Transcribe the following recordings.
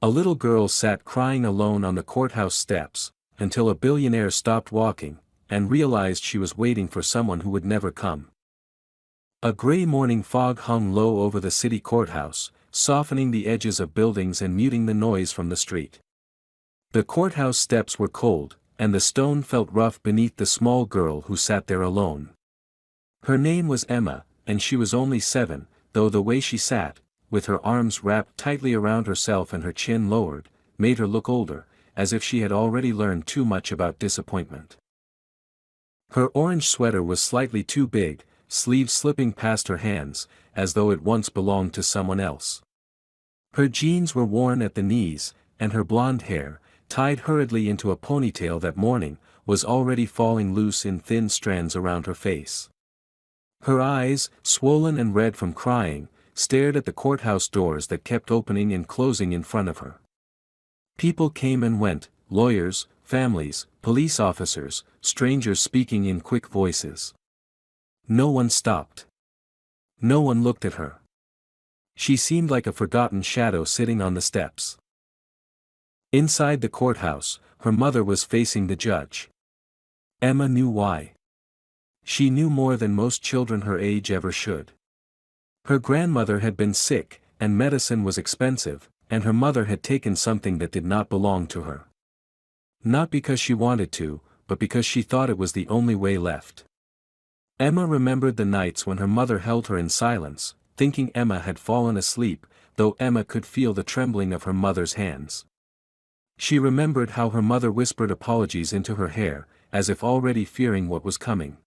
A little girl sat crying alone on the courthouse steps, until a billionaire stopped walking, and realized she was waiting for someone who would never come. A gray morning fog hung low over the city courthouse, softening the edges of buildings and muting the noise from the street. The courthouse steps were cold, and the stone felt rough beneath the small girl who sat there alone. Her name was Emma, and she was only 7, though the way she sat, with her arms wrapped tightly around herself and her chin lowered, made her look older, as if she had already learned too much about disappointment. Her orange sweater was slightly too big, sleeves slipping past her hands, as though it once belonged to someone else. Her jeans were worn at the knees, and her blonde hair, tied hurriedly into a ponytail that morning, was already falling loose in thin strands around her face. Her eyes, swollen and red from crying, stared at the courthouse doors that kept opening and closing in front of her. People came and went, lawyers, families, police officers, strangers speaking in quick voices. No one stopped. No one looked at her. She seemed like a forgotten shadow sitting on the steps. Inside the courthouse, her mother was facing the judge. Emma knew why. She knew more than most children her age ever should. Her grandmother had been sick, and medicine was expensive, and her mother had taken something that did not belong to her. Not because she wanted to, but because she thought it was the only way left. Emma remembered the nights when her mother held her in silence, thinking Emma had fallen asleep, though Emma could feel the trembling of her mother's hands. She remembered how her mother whispered apologies into her hair, as if already fearing what was coming.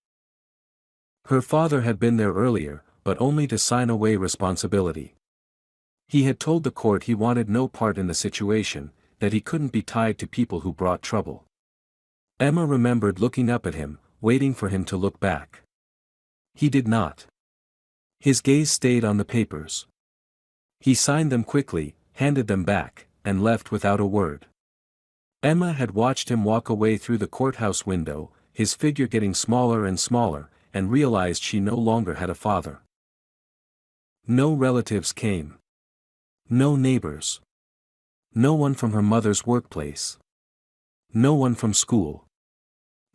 Her father had been there earlier, but only to sign away responsibility. He had told the court he wanted no part in the situation, that he couldn't be tied to people who brought trouble. Emma remembered looking up at him, waiting for him to look back. He did not. His gaze stayed on the papers. He signed them quickly, handed them back, and left without a word. Emma had watched him walk away through the courthouse window, his figure getting smaller and smaller, and realized she no longer had a father. No relatives came. No neighbors. No one from her mother's workplace. No one from school.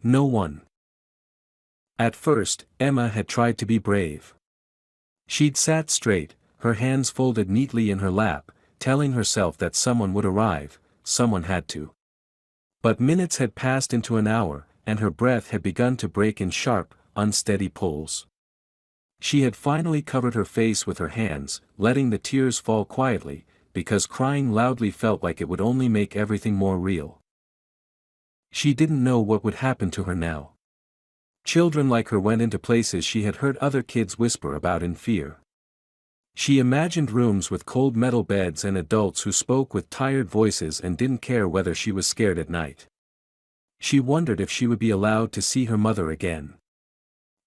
No one. At first, Emma had tried to be brave. She'd sat straight, her hands folded neatly in her lap, telling herself that someone would arrive, someone had to. But minutes had passed into an hour, and her breath had begun to break in sharp, unsteady pulls. She had finally covered her face with her hands, letting the tears fall quietly, because crying loudly felt like it would only make everything more real. She didn't know what would happen to her now. Children like her went into places she had heard other kids whisper about in fear. She imagined rooms with cold metal beds and adults who spoke with tired voices and didn't care whether she was scared at night. She wondered if she would be allowed to see her mother again.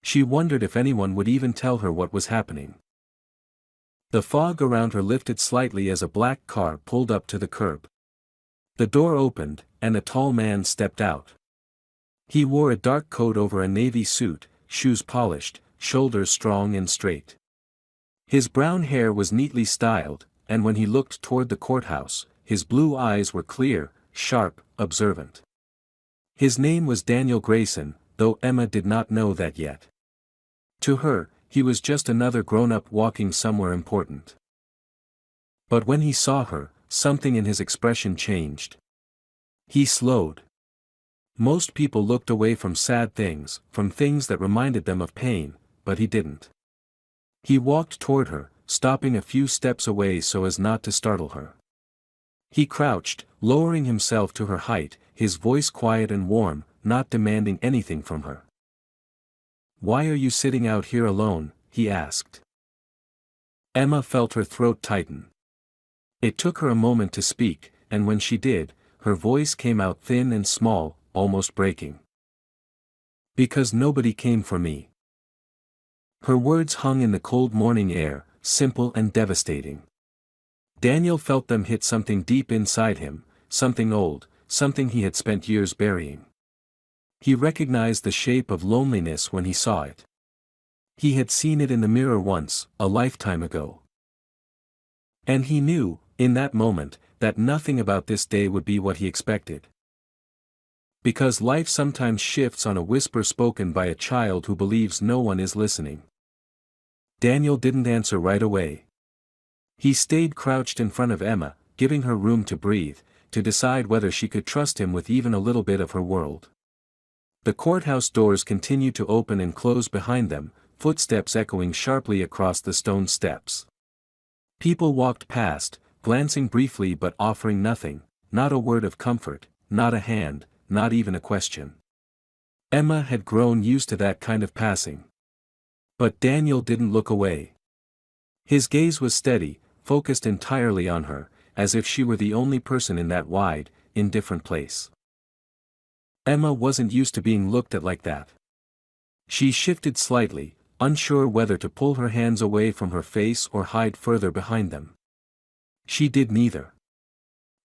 She wondered if anyone would even tell her what was happening. The fog around her lifted slightly as a black car pulled up to the curb. The door opened, and a tall man stepped out. He wore a dark coat over a navy suit, shoes polished, shoulders strong and straight. His brown hair was neatly styled, and when he looked toward the courthouse, his blue eyes were clear, sharp, observant. His name was Daniel Grayson, though Emma did not know that yet. To her, he was just another grown-up walking somewhere important. But when he saw her, something in his expression changed. He slowed. Most people looked away from sad things, from things that reminded them of pain, but he didn't. He walked toward her, stopping a few steps away so as not to startle her. He crouched, lowering himself to her height, his voice quiet and warm, not demanding anything from her. "Why are you sitting out here alone?" he asked. Emma felt her throat tighten. It took her a moment to speak, and when she did, her voice came out thin and small, almost breaking. "Because nobody came for me." Her words hung in the cold morning air, simple and devastating. Daniel felt them hit something deep inside him, something old, something he had spent years burying. He recognized the shape of loneliness when he saw it. He had seen it in the mirror once, a lifetime ago. And he knew, in that moment, that nothing about this day would be what he expected. Because life sometimes shifts on a whisper spoken by a child who believes no one is listening. Daniel didn't answer right away. He stayed crouched in front of Emma, giving her room to breathe, to decide whether she could trust him with even a little bit of her world. The courthouse doors continued to open and close behind them, footsteps echoing sharply across the stone steps. People walked past, glancing briefly but offering nothing, not a word of comfort, not a hand, not even a question. Emma had grown used to that kind of passing. But Daniel didn't look away. His gaze was steady, focused entirely on her, as if she were the only person in that wide, indifferent place. Emma wasn't used to being looked at like that. She shifted slightly, unsure whether to pull her hands away from her face or hide further behind them. She did neither.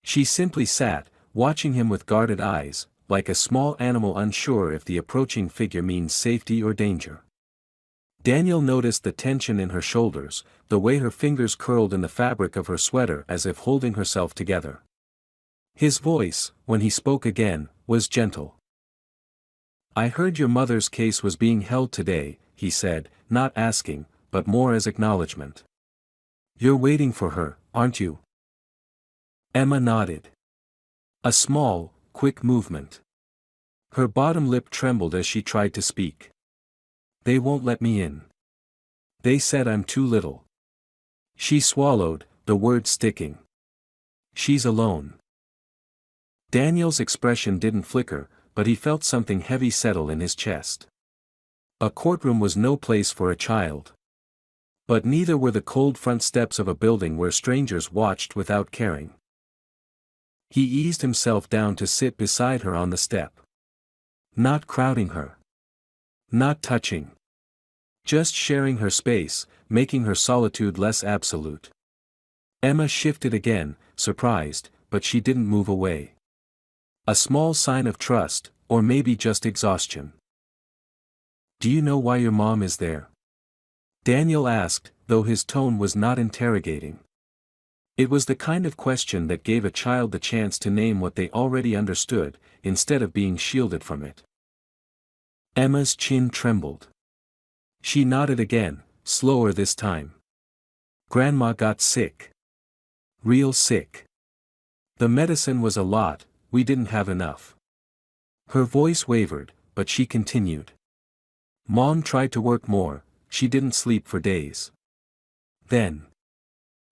She simply sat, watching him with guarded eyes, like a small animal unsure if the approaching figure means safety or danger. Daniel noticed the tension in her shoulders, the way her fingers curled in the fabric of her sweater as if holding herself together. His voice, when he spoke again, was gentle. "I heard your mother's case was being held today," he said, not asking, but more as acknowledgement. "You're waiting for her, aren't you?" Emma nodded. A small, quick movement. Her bottom lip trembled as she tried to speak. "They won't let me in. They said I'm too little." She swallowed, the words sticking. "She's alone." Daniel's expression didn't flicker, but he felt something heavy settle in his chest. A courtroom was no place for a child. But neither were the cold front steps of a building where strangers watched without caring. He eased himself down to sit beside her on the step. Not crowding her. Not touching. Just sharing her space, making her solitude less absolute. Emma shifted again, surprised, but she didn't move away. A small sign of trust, or maybe just exhaustion. "Do you know why your mom is there?" Daniel asked, though his tone was not interrogating. It was the kind of question that gave a child the chance to name what they already understood, instead of being shielded from it. Emma's chin trembled. She nodded again, slower this time. "Grandma got sick. Real sick. The medicine was a lot, we didn't have enough." Her voice wavered, but she continued. "Mom tried to work more, she didn't sleep for days. Then."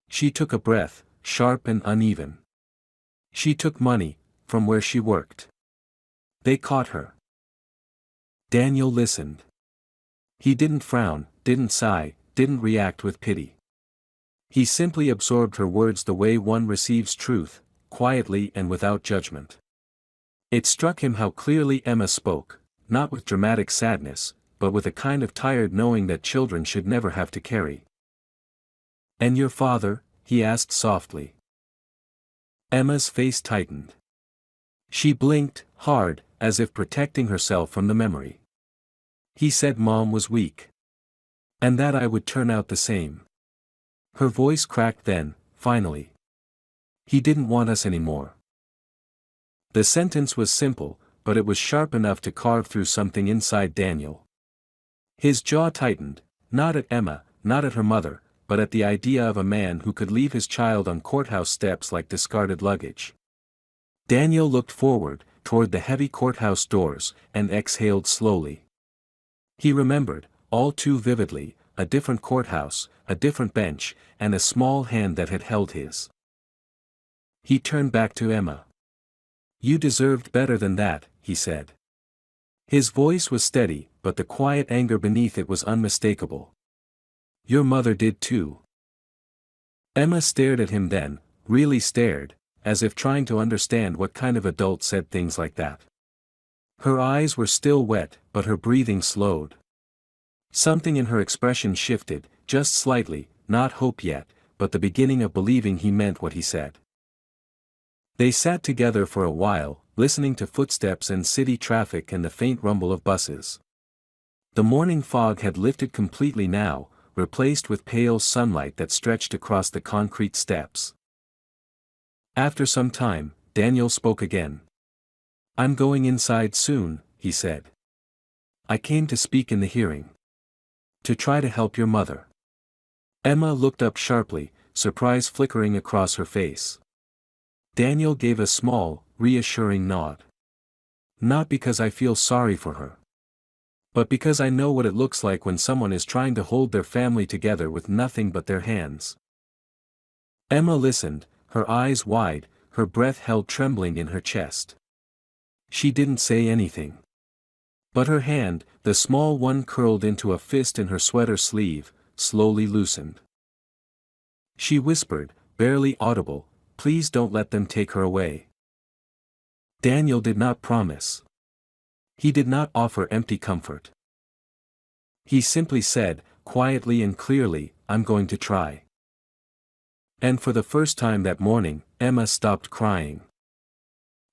She took a breath, sharp and uneven. "She took money, from where she worked. They caught her." Daniel listened. He didn't frown, didn't sigh, didn't react with pity. He simply absorbed her words the way one receives truth, quietly and without judgment. It struck him how clearly Emma spoke, not with dramatic sadness, but with a kind of tired knowing that children should never have to carry. "And your father?" he asked softly. Emma's face tightened. She blinked, hard, as if protecting herself from the memory. "He said Mom was weak. And that I would turn out the same." Her voice cracked then, finally. "He didn't want us anymore." The sentence was simple, but it was sharp enough to carve through something inside Daniel. His jaw tightened, not at Emma, not at her mother, but at the idea of a man who could leave his child on courthouse steps like discarded luggage. Daniel looked forward, toward the heavy courthouse doors, and exhaled slowly. He remembered, all too vividly, a different courthouse, a different bench, and a small hand that had held his. He turned back to Emma. "You deserved better than that," he said. His voice was steady, but the quiet anger beneath it was unmistakable. "Your mother did too." Emma stared at him then, really stared, as if trying to understand what kind of adult said things like that. Her eyes were still wet, but her breathing slowed. Something in her expression shifted, just slightly, not hope yet, but the beginning of believing he meant what he said. They sat together for a while, listening to footsteps and city traffic and the faint rumble of buses. The morning fog had lifted completely now, replaced with pale sunlight that stretched across the concrete steps. After some time, Daniel spoke again. "I'm going inside soon," he said. "I came to speak in the hearing. To try to help your mother." Emma looked up sharply, surprise flickering across her face. Daniel gave a small, reassuring nod. "Not because I feel sorry for her, but because I know what it looks like when someone is trying to hold their family together with nothing but their hands." Emma listened, her eyes wide, her breath held trembling in her chest. She didn't say anything. But her hand, the small one curled into a fist in her sweater sleeve, slowly loosened. She whispered, barely audible, "Please don't let them take her away." Daniel did not promise. He did not offer empty comfort. He simply said, quietly and clearly, "I'm going to try." And for the first time that morning, Emma stopped crying.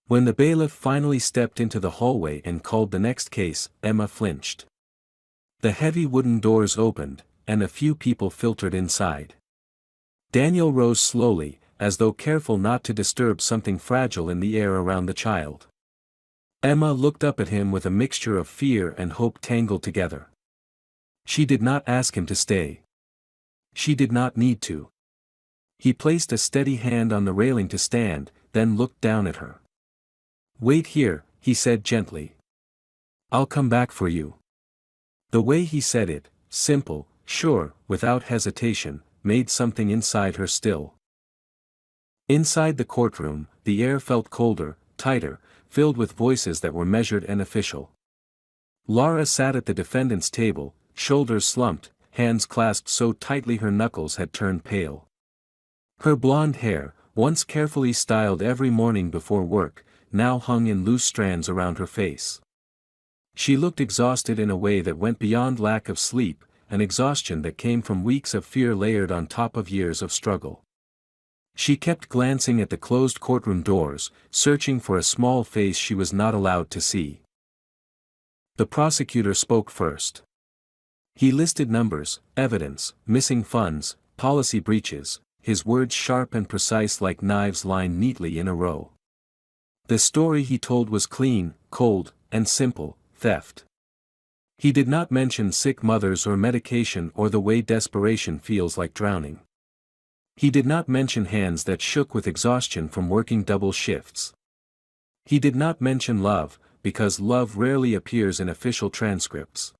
When the bailiff finally stepped into the hallway and called the next case, Emma flinched. The heavy wooden doors opened, and a few people filtered inside. Daniel rose slowly, as though careful not to disturb something fragile in the air around the child. Emma looked up at him with a mixture of fear and hope tangled together. She did not ask him to stay. She did not need to. He placed a steady hand on the railing to stand, then looked down at her. "Wait here," he said gently. "I'll come back for you." The way he said it, simple, sure, without hesitation, made something inside her still. Inside the courtroom, the air felt colder, tighter, filled with voices that were measured and official. Laura sat at the defendant's table, shoulders slumped, hands clasped so tightly her knuckles had turned pale. Her blonde hair, once carefully styled every morning before work, now hung in loose strands around her face. She looked exhausted in a way that went beyond lack of sleep, an exhaustion that came from weeks of fear layered on top of years of struggle. She kept glancing at the closed courtroom doors, searching for a small face she was not allowed to see. The prosecutor spoke first. He listed numbers, evidence, missing funds, policy breaches, his words sharp and precise like knives lined neatly in a row. The story he told was clean, cold, and simple: theft. He did not mention sick mothers or medication or the way desperation feels like drowning. He did not mention hands that shook with exhaustion from working double shifts. He did not mention love, because love rarely appears in official transcripts.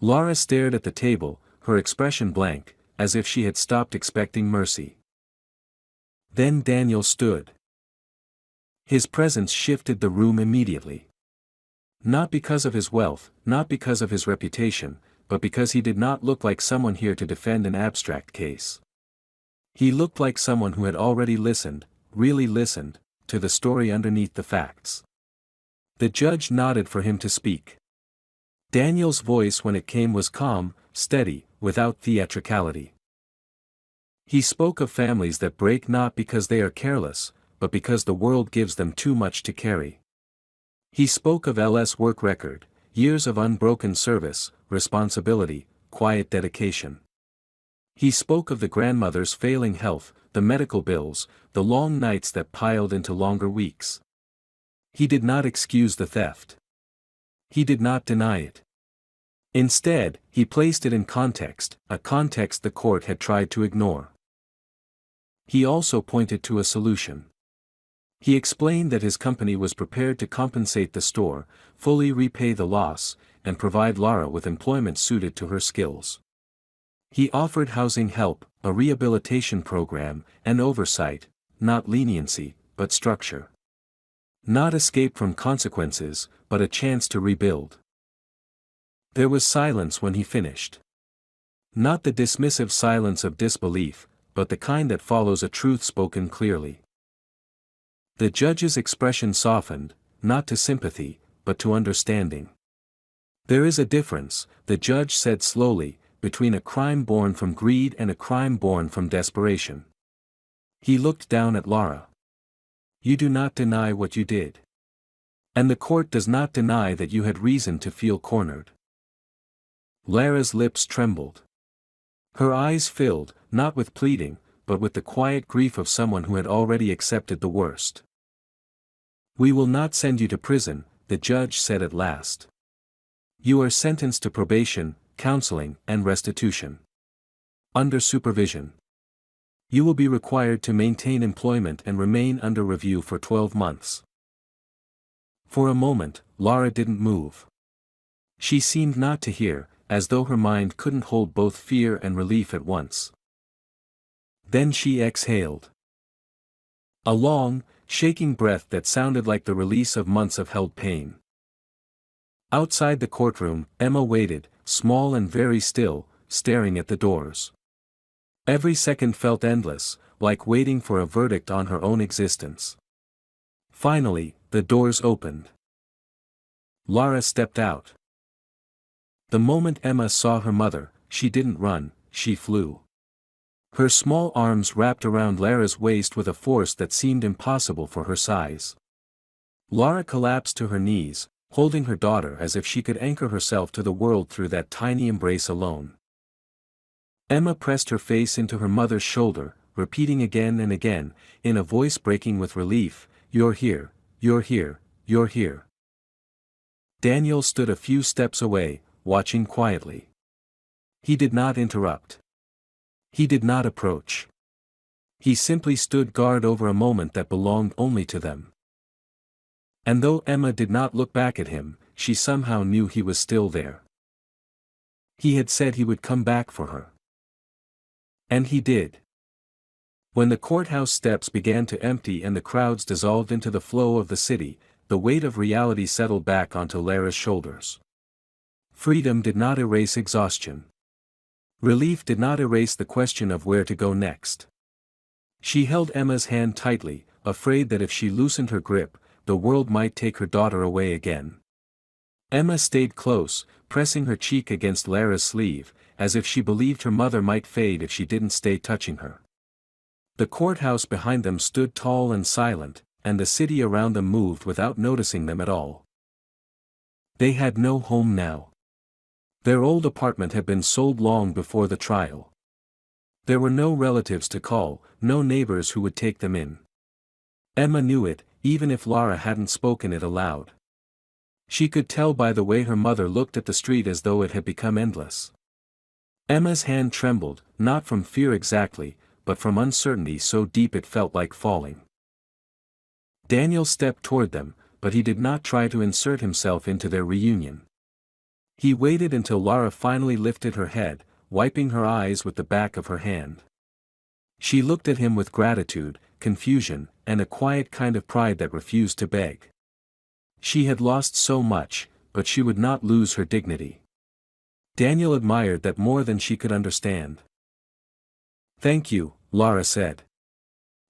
Laura stared at the table, her expression blank, as if she had stopped expecting mercy. Then Daniel stood. His presence shifted the room immediately. Not because of his wealth, not because of his reputation, but because he did not look like someone here to defend an abstract case. He looked like someone who had already listened, really listened, to the story underneath the facts. The judge nodded for him to speak. Daniel's voice when it came was calm, steady, without theatricality. He spoke of families that break not because they are careless, but because the world gives them too much to carry. He spoke of LS work record, years of unbroken service, responsibility, quiet dedication. He spoke of the grandmother's failing health, the medical bills, the long nights that piled into longer weeks. He did not excuse the theft. He did not deny it. Instead, he placed it in context, a context the court had tried to ignore. He also pointed to a solution. He explained that his company was prepared to compensate the store, fully repay the loss, and provide Laura with employment suited to her skills. He offered housing help, a rehabilitation program, and oversight, not leniency, but structure. Not escape from consequences, but a chance to rebuild. There was silence when he finished. Not the dismissive silence of disbelief, but the kind that follows a truth spoken clearly. The judge's expression softened, not to sympathy, but to understanding. "There is a difference," the judge said slowly, "between a crime born from greed and a crime born from desperation." He looked down at Laura. "You do not deny what you did. And the court does not deny that you had reason to feel cornered." Lara's lips trembled. Her eyes filled, not with pleading, but with the quiet grief of someone who had already accepted the worst. "We will not send you to prison," the judge said at last. "You are sentenced to probation, counseling, and restitution. Under supervision. You will be required to maintain employment and remain under review for 12 months. For a moment, Lara didn't move. She seemed not to hear, as though her mind couldn't hold both fear and relief at once. Then she exhaled. A long, shaking breath that sounded like the release of months of held pain. Outside the courtroom, Emma waited, small and very still, staring at the doors. Every second felt endless, like waiting for a verdict on her own existence. Finally, the doors opened. Lara stepped out. The moment Emma saw her mother, she didn't run, she flew. Her small arms wrapped around Lara's waist with a force that seemed impossible for her size. Lara collapsed to her knees, holding her daughter as if she could anchor herself to the world through that tiny embrace alone. Emma pressed her face into her mother's shoulder, repeating again and again, in a voice breaking with relief, "You're here, you're here, you're here." Daniel stood a few steps away, watching quietly. He did not interrupt. He did not approach. He simply stood guard over a moment that belonged only to them. And though Emma did not look back at him, she somehow knew he was still there. He had said he would come back for her. And he did. When the courthouse steps began to empty and the crowds dissolved into the flow of the city, the weight of reality settled back onto Lara's shoulders. Freedom did not erase exhaustion. Relief did not erase the question of where to go next. She held Emma's hand tightly, afraid that if she loosened her grip, the world might take her daughter away again. Emma stayed close, pressing her cheek against Lara's sleeve, as if she believed her mother might fade if she didn't stay touching her. The courthouse behind them stood tall and silent, and the city around them moved without noticing them at all. They had no home now. Their old apartment had been sold long before the trial. There were no relatives to call, no neighbors who would take them in. Emma knew it, even if Lara hadn't spoken it aloud. She could tell by the way her mother looked at the street as though it had become endless. Emma's hand trembled, not from fear exactly, but from uncertainty so deep it felt like falling. Daniel stepped toward them, but he did not try to insert himself into their reunion. He waited until Lara finally lifted her head, wiping her eyes with the back of her hand. She looked at him with gratitude, confusion, and a quiet kind of pride that refused to beg. She had lost so much, but she would not lose her dignity. Daniel admired that more than she could understand. "Thank you," Lara said.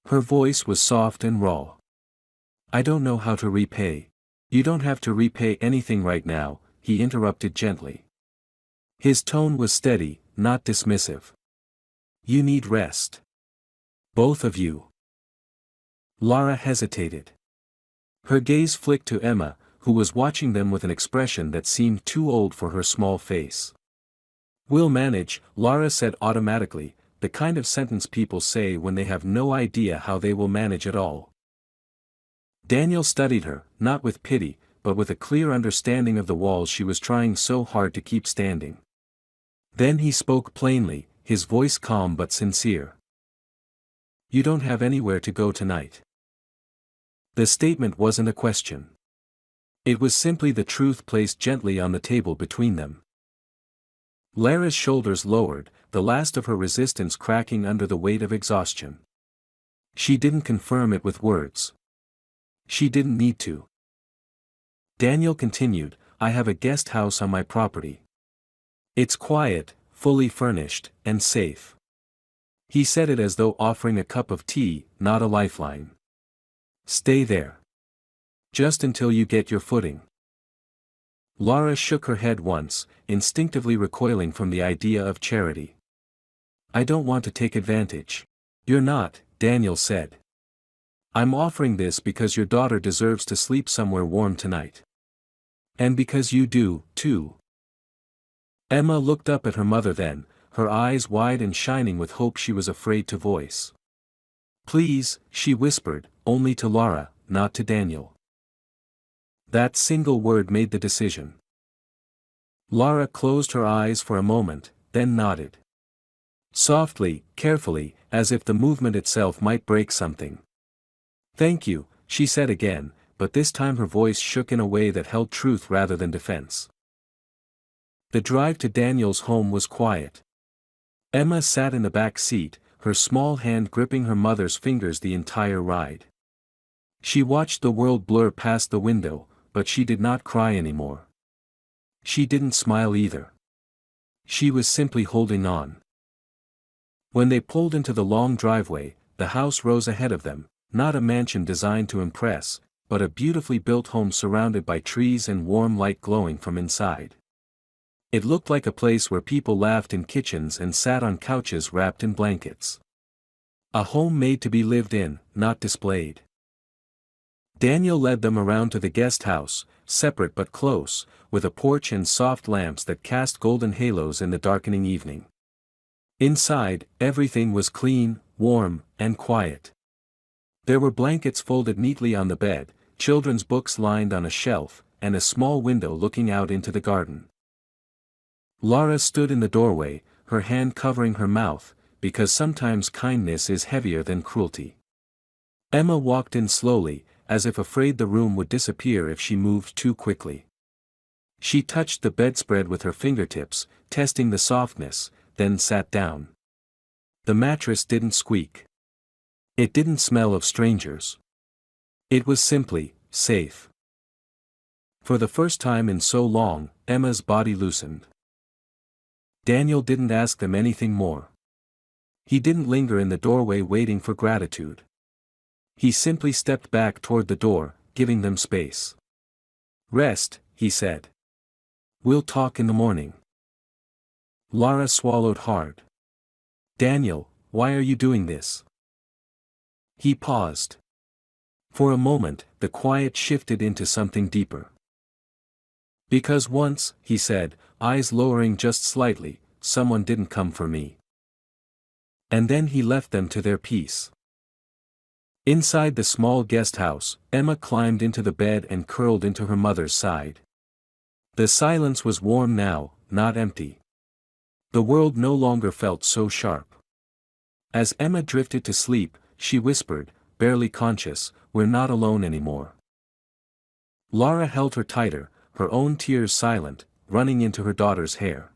Her voice was soft and raw. "I don't know how to repay." "You don't have to repay anything right now," he interrupted gently. His tone was steady, not dismissive. "You need rest. Both of you." Lara hesitated. Her gaze flicked to Emma, who was watching them with an expression that seemed too old for her small face. "We'll manage," Lara said automatically, the kind of sentence people say when they have no idea how they will manage at all. Daniel studied her, not with pity, but with a clear understanding of the walls she was trying so hard to keep standing. Then he spoke plainly, his voice calm but sincere. "You don't have anywhere to go tonight." The statement wasn't a question. It was simply the truth placed gently on the table between them. Lara's shoulders lowered, the last of her resistance cracking under the weight of exhaustion. She didn't confirm it with words. She didn't need to. Daniel continued, "I have a guest house on my property. It's quiet, fully furnished, and safe." He said it as though offering a cup of tea, not a lifeline. "Stay there. Just until you get your footing." Lara shook her head once, instinctively recoiling from the idea of charity. "I don't want to take advantage." "You're not," Daniel said. "I'm offering this because your daughter deserves to sleep somewhere warm tonight. And because you do, too." Emma looked up at her mother then, her eyes wide and shining with hope she was afraid to voice. "Please," she whispered, only to Laura, not to Daniel. That single word made the decision. Laura closed her eyes for a moment, then nodded. Softly, carefully, as if the movement itself might break something. "Thank you," she said again, but this time her voice shook in a way that held truth rather than defense. The drive to Daniel's home was quiet. Emma sat in the back seat, her small hand gripping her mother's fingers the entire ride. She watched the world blur past the window, but she did not cry anymore. She didn't smile either. She was simply holding on. When they pulled into the long driveway, the house rose ahead of them, not a mansion designed to impress, but a beautifully built home surrounded by trees and warm light glowing from inside. It looked like a place where people laughed in kitchens and sat on couches wrapped in blankets. A home made to be lived in, not displayed. Daniel led them around to the guest house, separate but close, with a porch and soft lamps that cast golden halos in the darkening evening. Inside, everything was clean, warm, and quiet. There were blankets folded neatly on the bed, children's books lined on a shelf, and a small window looking out into the garden. Laura stood in the doorway, her hand covering her mouth, because sometimes kindness is heavier than cruelty. Emma walked in slowly, as if afraid the room would disappear if she moved too quickly. She touched the bedspread with her fingertips, testing the softness, then sat down. The mattress didn't squeak. It didn't smell of strangers. It was simply safe. For the first time in so long, Emma's body loosened. Daniel didn't ask them anything more. He didn't linger in the doorway waiting for gratitude. He simply stepped back toward the door, giving them space. "Rest," he said. "We'll talk in the morning." Laura swallowed hard. "Daniel, why are you doing this?" He paused. For a moment, the quiet shifted into something deeper. "Because once," he said, eyes lowering just slightly, "someone didn't come for me." And then he left them to their peace. Inside the small guest house, Emma climbed into the bed and curled into her mother's side. The silence was warm now, not empty. The world no longer felt so sharp. As Emma drifted to sleep, she whispered, barely conscious, "We're not alone anymore." Laura held her tighter, her own tears silent, running into her daughter's hair.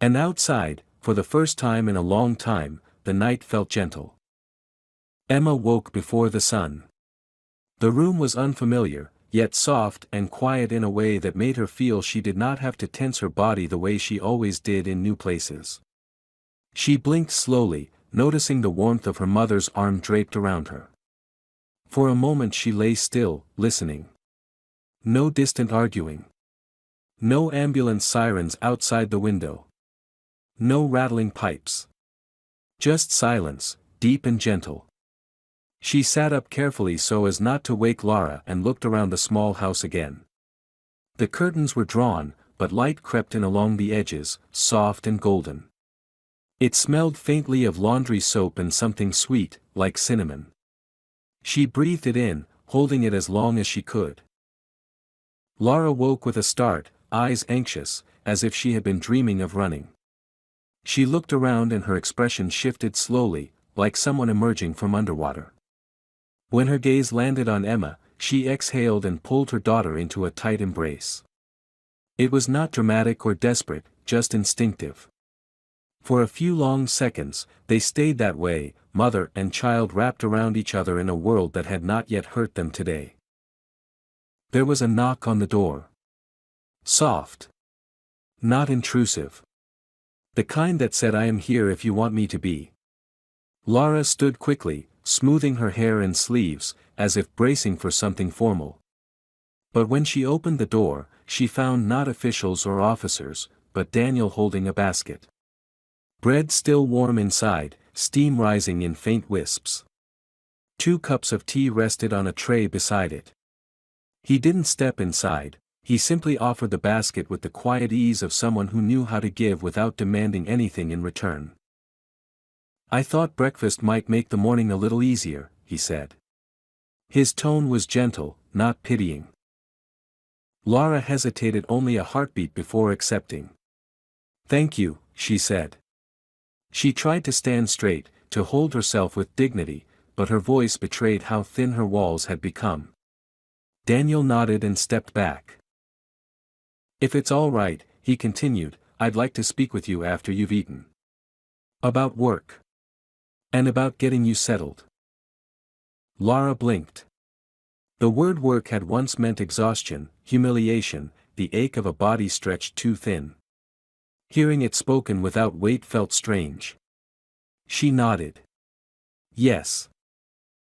And outside, for the first time in a long time, the night felt gentle. Emma woke before the sun. The room was unfamiliar, yet soft and quiet in a way that made her feel she did not have to tense her body the way she always did in new places. She blinked slowly, noticing the warmth of her mother's arm draped around her. For a moment she lay still, listening. No distant arguing. No ambulance sirens outside the window. No rattling pipes. Just silence, deep and gentle. She sat up carefully so as not to wake Laura and looked around the small house again. The curtains were drawn, but light crept in along the edges, soft and golden. It smelled faintly of laundry soap and something sweet, like cinnamon. She breathed it in, holding it as long as she could. Laura woke with a start, eyes anxious, as if she had been dreaming of running. She looked around and her expression shifted slowly, like someone emerging from underwater. When her gaze landed on Emma, she exhaled and pulled her daughter into a tight embrace. It was not dramatic or desperate, just instinctive. For a few long seconds, they stayed that way, mother and child wrapped around each other in a world that had not yet hurt them today. There was a knock on the door. Soft. Not intrusive. The kind that said, "I am here if you want me to be." Laura stood quickly, smoothing her hair and sleeves, as if bracing for something formal. But when she opened the door, she found not officials or officers, but Daniel holding a basket. Bread still warm inside, steam rising in faint wisps. 2 cups of tea rested on a tray beside it. He didn't step inside, He simply offered the basket with the quiet ease of someone who knew how to give without demanding anything in return. "I thought breakfast might make the morning a little easier," he said. His tone was gentle, not pitying. Laura hesitated only a heartbeat before accepting. "Thank you," she said. She tried to stand straight, to hold herself with dignity, but her voice betrayed how thin her walls had become. Daniel nodded and stepped back. "If it's all right," he continued, "I'd like to speak with you after you've eaten. About work. And about getting you settled." Laura blinked. The word work had once meant exhaustion, humiliation, the ache of a body stretched too thin. Hearing it spoken without weight felt strange. She nodded. "Yes.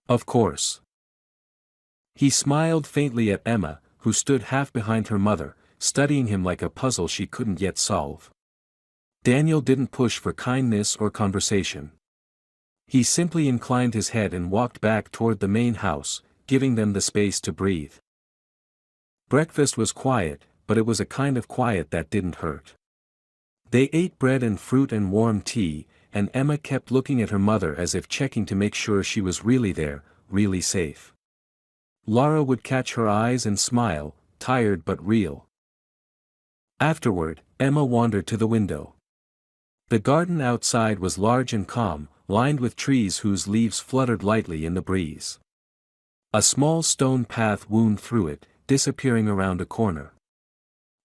Of course." He smiled faintly at Emma, who stood half behind her mother, studying him like a puzzle she couldn't yet solve. Daniel didn't push for kindness or conversation. He simply inclined his head and walked back toward the main house, giving them the space to breathe. Breakfast was quiet, but it was a kind of quiet that didn't hurt. They ate bread and fruit and warm tea, and Emma kept looking at her mother as if checking to make sure she was really there, really safe. Laura would catch her eyes and smile, tired but real. Afterward, Emma wandered to the window. The garden outside was large and calm, lined with trees whose leaves fluttered lightly in the breeze. A small stone path wound through it, disappearing around a corner.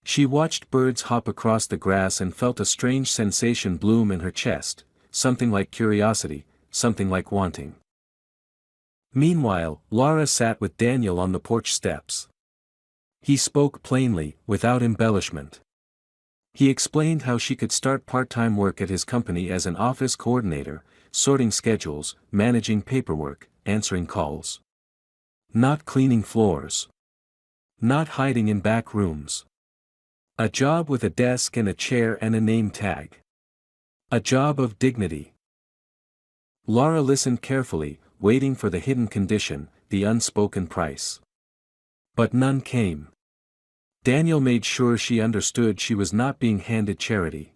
She watched birds hop across the grass and felt a strange sensation bloom in her chest, something like curiosity, something like wanting. Meanwhile, Laura sat with Daniel on the porch steps. He spoke plainly, without embellishment. He explained how she could start part-time work at his company as an office coordinator, sorting schedules, managing paperwork, answering calls. Not cleaning floors. Not hiding in back rooms. A job with a desk and a chair and a name tag. A job of dignity. Laura listened carefully, waiting for the hidden condition, the unspoken price. But none came. Daniel made sure she understood she was not being handed charity.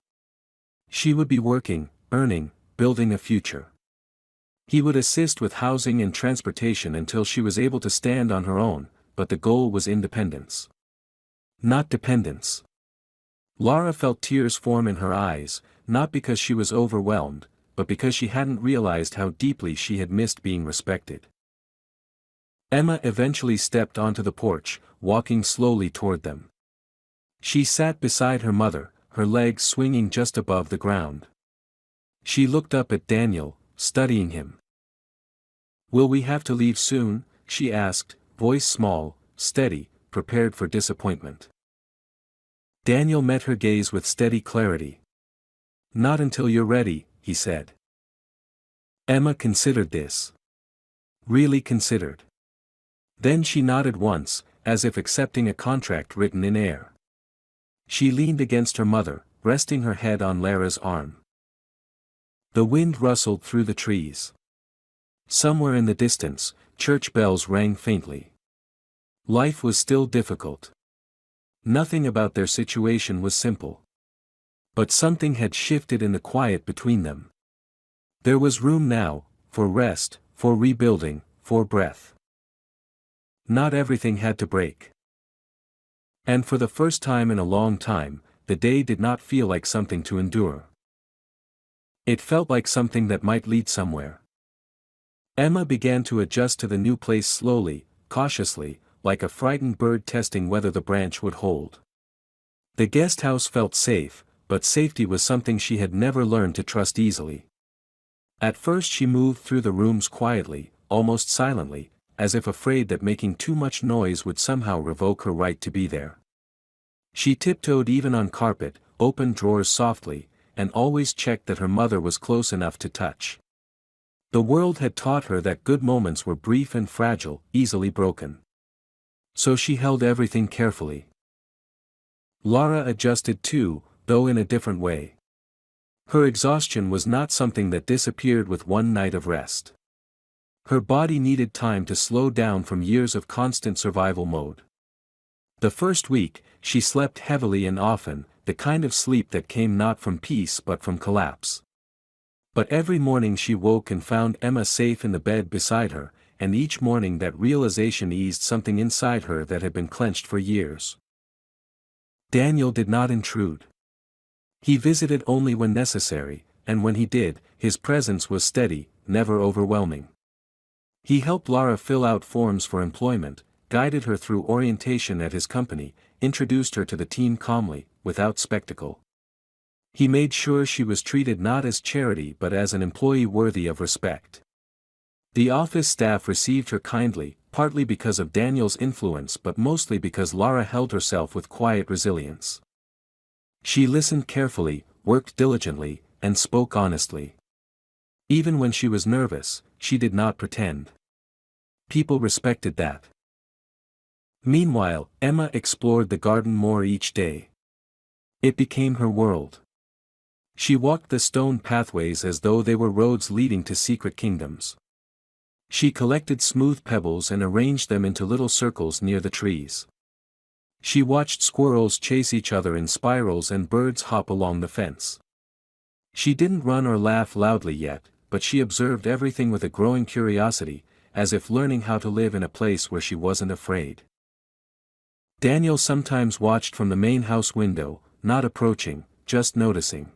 She would be working, earning, building a future. He would assist with housing and transportation until she was able to stand on her own, but the goal was independence. Not dependence. Laura felt tears form in her eyes, not because she was overwhelmed, but because she hadn't realized how deeply she had missed being respected. Emma eventually stepped onto the porch, walking slowly toward them. She sat beside her mother, her legs swinging just above the ground. She looked up at Daniel, studying him. "Will we have to leave soon?" she asked, voice small, steady, prepared for disappointment. Daniel met her gaze with steady clarity. "Not until you're ready," he said. Emma considered this. Really considered. Then she nodded once, as if accepting a contract written in air. She leaned against her mother, resting her head on Lara's arm. The wind rustled through the trees. Somewhere in the distance, church bells rang faintly. Life was still difficult. Nothing about their situation was simple. But something had shifted in the quiet between them. There was room now, for rest, for rebuilding, for breath. Not everything had to break. And for the first time in a long time, the day did not feel like something to endure. It felt like something that might lead somewhere. Emma began to adjust to the new place slowly, cautiously, like a frightened bird testing whether the branch would hold. The guest house felt safe, but safety was something she had never learned to trust easily. At first she moved through the rooms quietly, almost silently, as if afraid that making too much noise would somehow revoke her right to be there. She tiptoed even on carpet, opened drawers softly, and always checked that her mother was close enough to touch. The world had taught her that good moments were brief and fragile, easily broken. So she held everything carefully. Laura adjusted too, though in a different way. Her exhaustion was not something that disappeared with one night of rest. Her body needed time to slow down from years of constant survival mode. The first week, she slept heavily and often, the kind of sleep that came not from peace but from collapse. But every morning she woke and found Emma safe in the bed beside her, and each morning that realization eased something inside her that had been clenched for years. Daniel did not intrude. He visited only when necessary, and when he did, his presence was steady, never overwhelming. He helped Lara fill out forms for employment, guided her through orientation at his company, introduced her to the team calmly, without spectacle. He made sure she was treated not as charity but as an employee worthy of respect. The office staff received her kindly, partly because of Daniel's influence but mostly because Lara held herself with quiet resilience. She listened carefully, worked diligently, and spoke honestly. Even when she was nervous, she did not pretend. People respected that. Meanwhile, Emma explored the garden more each day. It became her world. She walked the stone pathways as though they were roads leading to secret kingdoms. She collected smooth pebbles and arranged them into little circles near the trees. She watched squirrels chase each other in spirals and birds hop along the fence. She didn't run or laugh loudly yet, but she observed everything with a growing curiosity, as if learning how to live in a place where she wasn't afraid. Daniel sometimes watched from the main house window, not approaching, just noticing.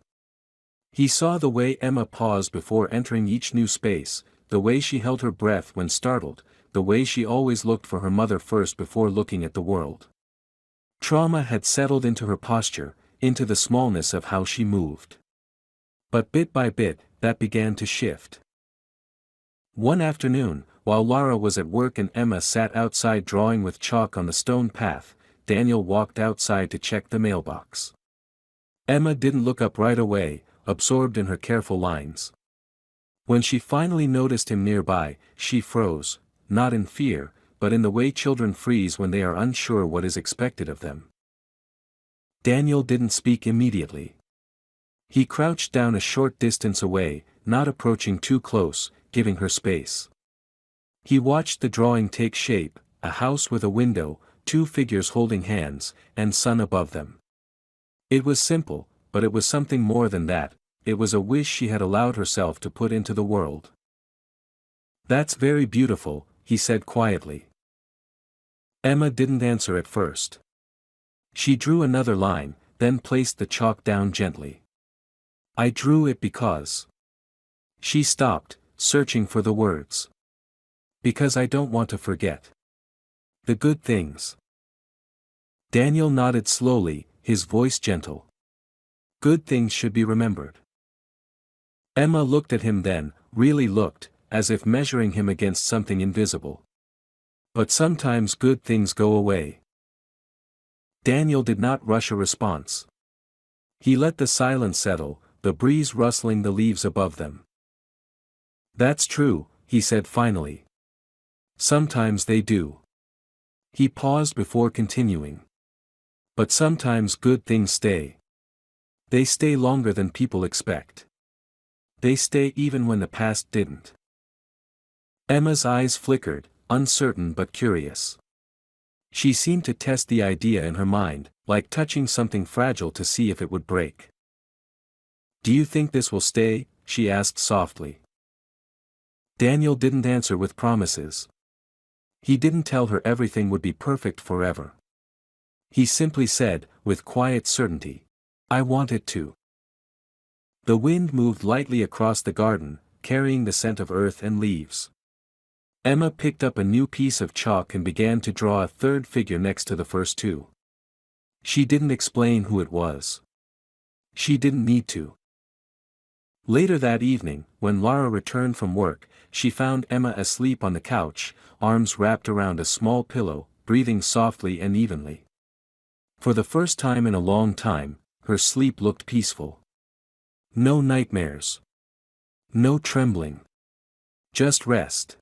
He saw the way Emma paused before entering each new space, the way she held her breath when startled, the way she always looked for her mother first before looking at the world. Trauma had settled into her posture, into the smallness of how she moved. But bit by bit, that began to shift. One afternoon, while Lara was at work and Emma sat outside drawing with chalk on the stone path, Daniel walked outside to check the mailbox. Emma didn't look up right away, absorbed in her careful lines. When she finally noticed him nearby, she froze, not in fear, but in the way children freeze when they are unsure what is expected of them. Daniel didn't speak immediately. He crouched down a short distance away, not approaching too close, giving her space. He watched the drawing take shape, a house with a window, two figures holding hands, and sun above them. It was simple, but it was something more than that, it was a wish she had allowed herself to put into the world. "That's very beautiful," he said quietly. Emma didn't answer at first. She drew another line, then placed the chalk down gently. "I drew it because..." She stopped, searching for the words. "Because I don't want to forget. The good things." Daniel nodded slowly, his voice gentle. "Good things should be remembered." Emma looked at him then, really looked, as if measuring him against something invisible. "But sometimes good things go away." Daniel did not rush a response. He let the silence settle, the breeze rustling the leaves above them. "That's true," he said finally. "Sometimes they do." He paused before continuing. "But sometimes good things stay. They stay longer than people expect. They stay even when the past didn't." Emma's eyes flickered, uncertain but curious. She seemed to test the idea in her mind, like touching something fragile to see if it would break. "Do you think this will stay?" she asked softly. Daniel didn't answer with promises. He didn't tell her everything would be perfect forever. He simply said, with quiet certainty, "I want it to." The wind moved lightly across the garden, carrying the scent of earth and leaves. Emma picked up a new piece of chalk and began to draw a third figure next to the first two. She didn't explain who it was. She didn't need to. Later that evening, when Lara returned from work, she found Emma asleep on the couch, arms wrapped around a small pillow, breathing softly and evenly. For the first time in a long time, her sleep looked peaceful. No nightmares. No trembling. Just rest.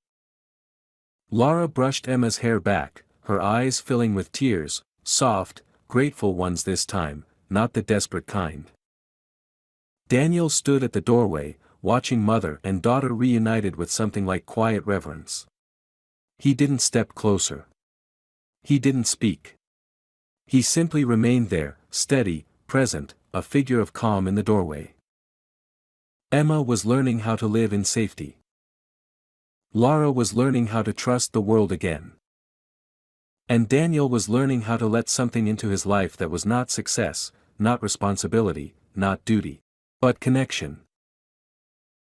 Lara brushed Emma's hair back, her eyes filling with tears, soft, grateful ones this time, not the desperate kind. Daniel stood at the doorway, watching mother and daughter reunited with something like quiet reverence. He didn't step closer. He didn't speak. He simply remained there, steady, present, a figure of calm in the doorway. Emma was learning how to live in safety. Lara was learning how to trust the world again. And Daniel was learning how to let something into his life that was not success, not responsibility, not duty, but connection.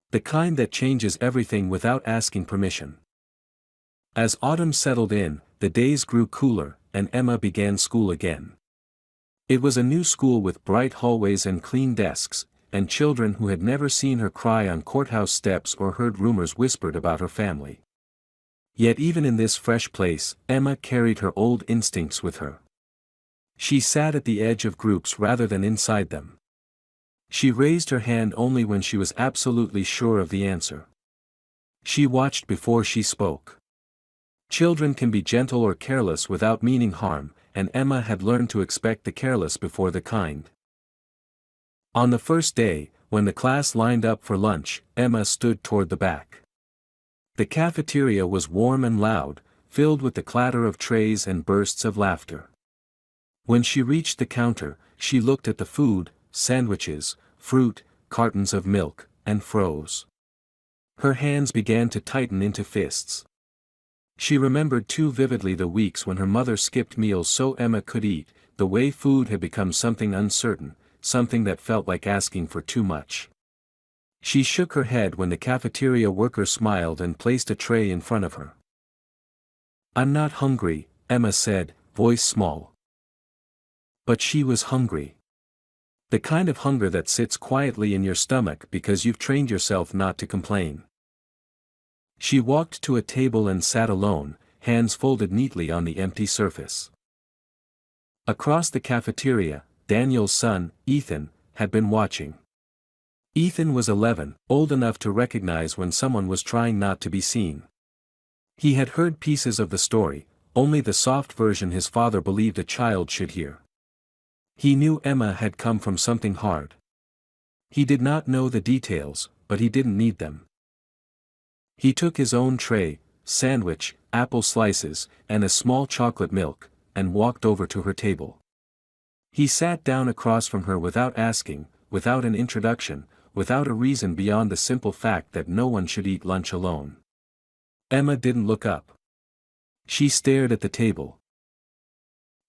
The kind that changes everything without asking permission. As autumn settled in, the days grew cooler, and Emma began school again. It was a new school with bright hallways and clean desks, and children who had never seen her cry on courthouse steps or heard rumors whispered about her family. Yet even in this fresh place, Emma carried her old instincts with her. She sat at the edge of groups rather than inside them. She raised her hand only when she was absolutely sure of the answer. She watched before she spoke. Children can be gentle or careless without meaning harm, and Emma had learned to expect the careless before the kind. On the first day, when the class lined up for lunch, Emma stood toward the back. The cafeteria was warm and loud, filled with the clatter of trays and bursts of laughter. When she reached the counter, she looked at the food, sandwiches, fruit, cartons of milk, and froze. Her hands began to tighten into fists. She remembered too vividly the weeks when her mother skipped meals so Emma could eat, the way food had become something uncertain, something that felt like asking for too much. She shook her head when the cafeteria worker smiled and placed a tray in front of her. "I'm not hungry," Emma said, voice small. But she was hungry. The kind of hunger that sits quietly in your stomach because you've trained yourself not to complain. She walked to a table and sat alone, hands folded neatly on the empty surface. Across the cafeteria, Daniel's son, Ethan, had been watching. Ethan was 11, old enough to recognize when someone was trying not to be seen. He had heard pieces of the story, only the soft version his father believed a child should hear. He knew Emma had come from something hard. He did not know the details, but he didn't need them. He took his own tray, sandwich, apple slices, and a small chocolate milk, and walked over to her table. He sat down across from her without asking, without an introduction, without a reason beyond the simple fact that no one should eat lunch alone. Emma didn't look up. She stared at the table.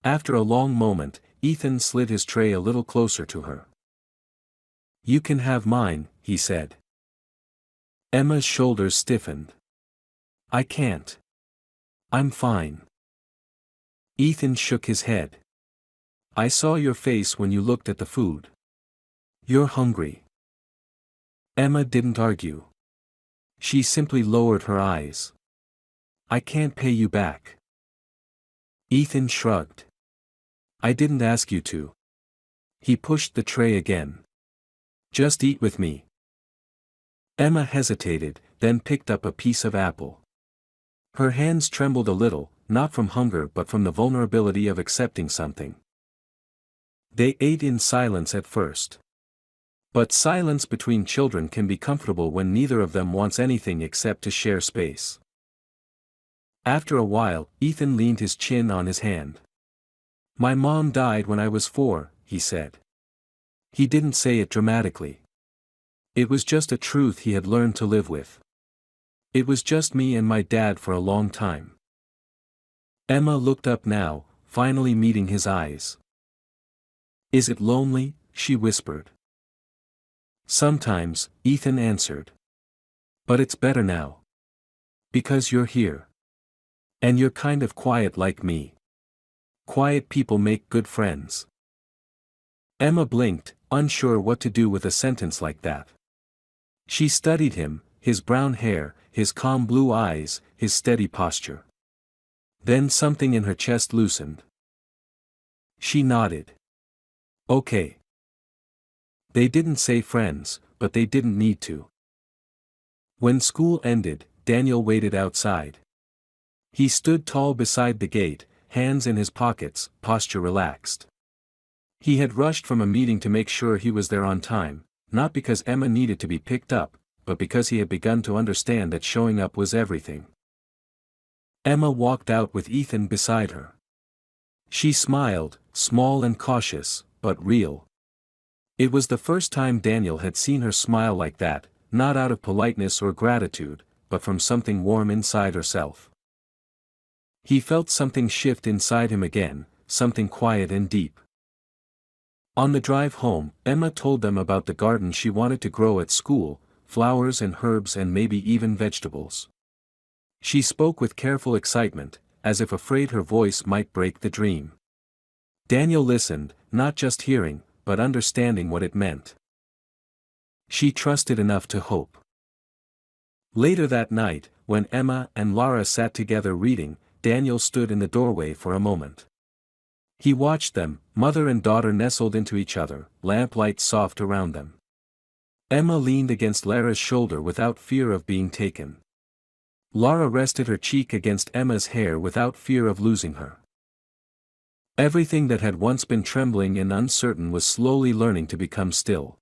After a long moment, Ethan slid his tray a little closer to her. "You can have mine," he said. Emma's shoulders stiffened. "I can't. I'm fine." Ethan shook his head. "I saw your face when you looked at the food. You're hungry." Emma didn't argue. She simply lowered her eyes. "I can't pay you back." Ethan shrugged. "I didn't ask you to." He pushed the tray again. "Just eat with me." Emma hesitated, then picked up a piece of apple. Her hands trembled a little, not from hunger but from the vulnerability of accepting something. They ate in silence at first. But silence between children can be comfortable when neither of them wants anything except to share space. After a while, Ethan leaned his chin on his hand. "My mom died when I was 4, he said. He didn't say it dramatically. It was just a truth he had learned to live with. It was just me and my dad for a long time." Emma looked up now, finally meeting his eyes. "Is it lonely?" she whispered. "Sometimes," Ethan answered. "But it's better now. Because you're here. And you're kind of quiet like me. Quiet people make good friends." Emma blinked, unsure what to do with a sentence like that. She studied him, his brown hair, his calm blue eyes, his steady posture. Then something in her chest loosened. She nodded. "Okay." They didn't say friends, but they didn't need to. When school ended, Daniel waited outside. He stood tall beside the gate, hands in his pockets, posture relaxed. He had rushed from a meeting to make sure he was there on time, not because Emma needed to be picked up, but because he had begun to understand that showing up was everything. Emma walked out with Ethan beside her. She smiled, small and cautious, but real. It was the first time Daniel had seen her smile like that, not out of politeness or gratitude, but from something warm inside herself. He felt something shift inside him again, something quiet and deep. On the drive home, Emma told them about the garden she wanted to grow at school, flowers and herbs and maybe even vegetables. She spoke with careful excitement, as if afraid her voice might break the dream. Daniel listened, not just hearing, but understanding what it meant. She trusted enough to hope. Later that night, when Emma and Lara sat together reading, Daniel stood in the doorway for a moment. He watched them, mother and daughter nestled into each other, lamplight soft around them. Emma leaned against Lara's shoulder without fear of being taken. Lara rested her cheek against Emma's hair without fear of losing her. Everything that had once been trembling and uncertain was slowly learning to become still.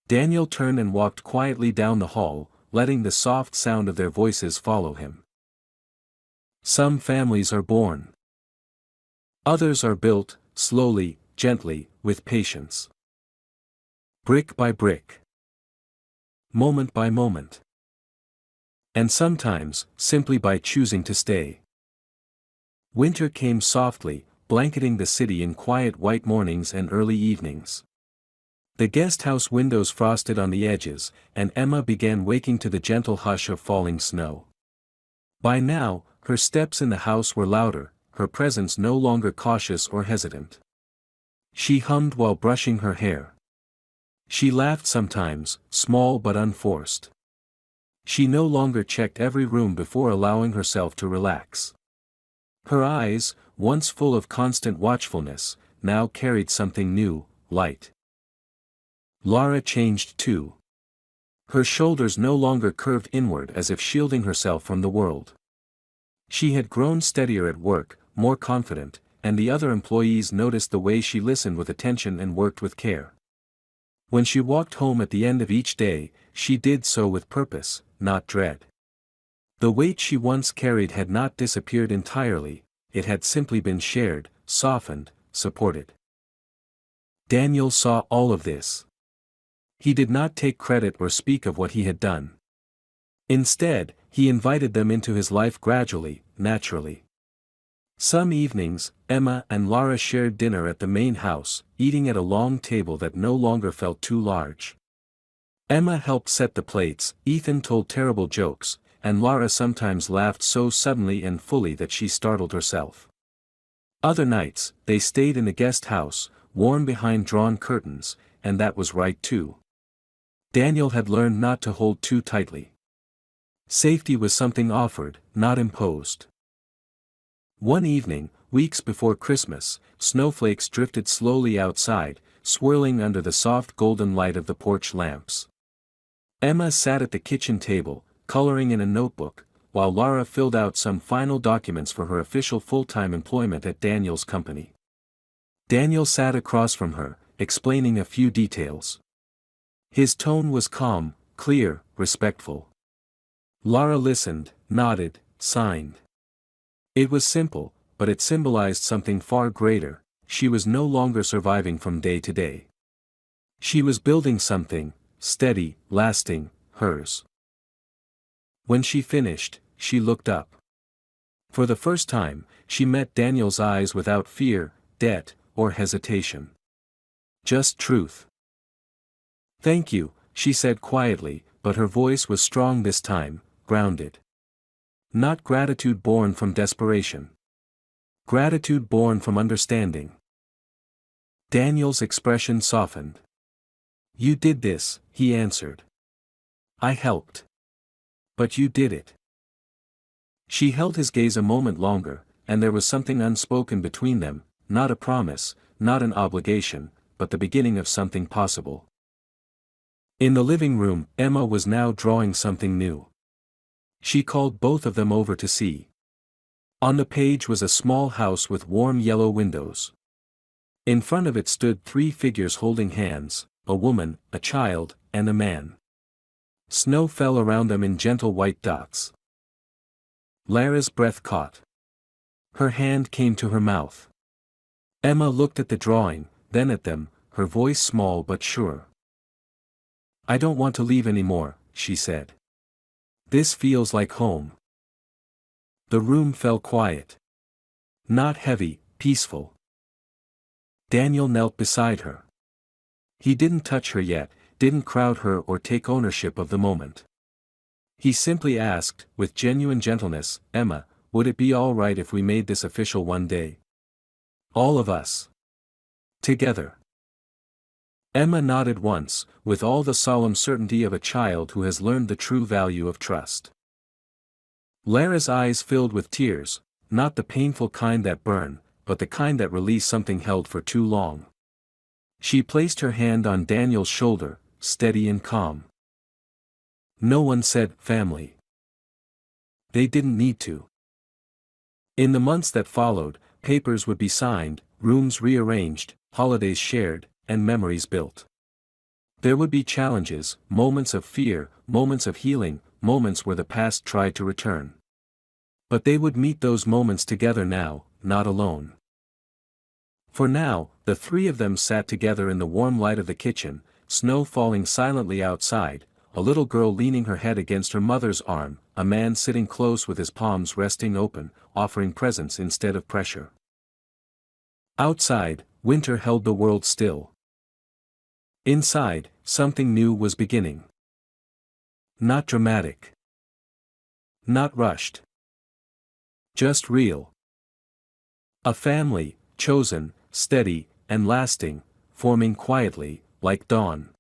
Daniel turned and walked quietly down the hall, letting the soft sound of their voices follow him. Some families are born. Others are built, slowly, gently, with patience. Brick by brick. Moment by moment. And sometimes, simply by choosing to stay. Winter came softly, blanketing the city in quiet white mornings and early evenings. The guest house windows frosted on the edges, and Emma began waking to the gentle hush of falling snow. By now, her steps in the house were louder, her presence no longer cautious or hesitant. She hummed while brushing her hair. She laughed sometimes, small but unforced. She no longer checked every room before allowing herself to relax. Her eyes, once full of constant watchfulness, now carried something new, light. Lara changed too. Her shoulders no longer curved inward as if shielding herself from the world. She had grown steadier at work, more confident, and the other employees noticed the way she listened with attention and worked with care. When she walked home at the end of each day, she did so with purpose, not dread. The weight she once carried had not disappeared entirely, it had simply been shared, softened, supported. Daniel saw all of this. He did not take credit or speak of what he had done. Instead, he invited them into his life gradually, naturally. Some evenings, Emma and Lara shared dinner at the main house, eating at a long table that no longer felt too large. Emma helped set the plates, Ethan told terrible jokes, and Lara sometimes laughed so suddenly and fully that she startled herself. Other nights, they stayed in the guest house, warm behind drawn curtains, and that was right too. Daniel had learned not to hold too tightly. Safety was something offered, not imposed. One evening, weeks before Christmas, snowflakes drifted slowly outside, swirling under the soft golden light of the porch lamps. Emma sat at the kitchen table, coloring in a notebook, while Lara filled out some final documents for her official full-time employment at Daniel's company. Daniel sat across from her, explaining a few details. His tone was calm, clear, respectful. Lara listened, nodded, signed. It was simple, but it symbolized something far greater. She was no longer surviving from day to day. She was building something, steady, lasting, hers. When she finished, she looked up. For the first time, she met Daniel's eyes without fear, debt, or hesitation. Just truth. "Thank you," she said quietly, but her voice was strong this time, grounded. Not gratitude born from desperation. Gratitude born from understanding. Daniel's expression softened. "You did this," he answered. "I helped. But you did it." She held his gaze a moment longer, and there was something unspoken between them, not a promise, not an obligation, but the beginning of something possible. In the living room, Emma was now drawing something new. She called both of them over to see. On the page was a small house with warm yellow windows. In front of it stood 3 figures holding hands, a woman, a child, and a man. Snow fell around them in gentle white dots. Lara's breath caught. Her hand came to her mouth. Emma looked at the drawing, then at them, her voice small but sure. "I don't want to leave anymore," she said. "This feels like home." The room fell quiet. Not heavy, peaceful. Daniel knelt beside her. He didn't touch her yet, didn't crowd her or take ownership of the moment. He simply asked, with genuine gentleness, "Emma, would it be all right if we made this official one day? All of us. Together." Emma nodded once, with all the solemn certainty of a child who has learned the true value of trust. Lara's eyes filled with tears, not the painful kind that burn, but the kind that release something held for too long. She placed her hand on Daniel's shoulder, steady and calm. No one said, "family." They didn't need to. In the months that followed, papers would be signed, rooms rearranged, holidays shared, and memories built. There would be challenges, moments of fear, moments of healing, moments where the past tried to return. But they would meet those moments together now, not alone. For now, the three of them sat together in the warm light of the kitchen, snow falling silently outside, a little girl leaning her head against her mother's arm, a man sitting close with his palms resting open, offering presence instead of pressure. Outside, winter held the world still. Inside, something new was beginning. Not dramatic. Not rushed. Just real. A family, chosen, steady, and lasting, forming quietly, like dawn.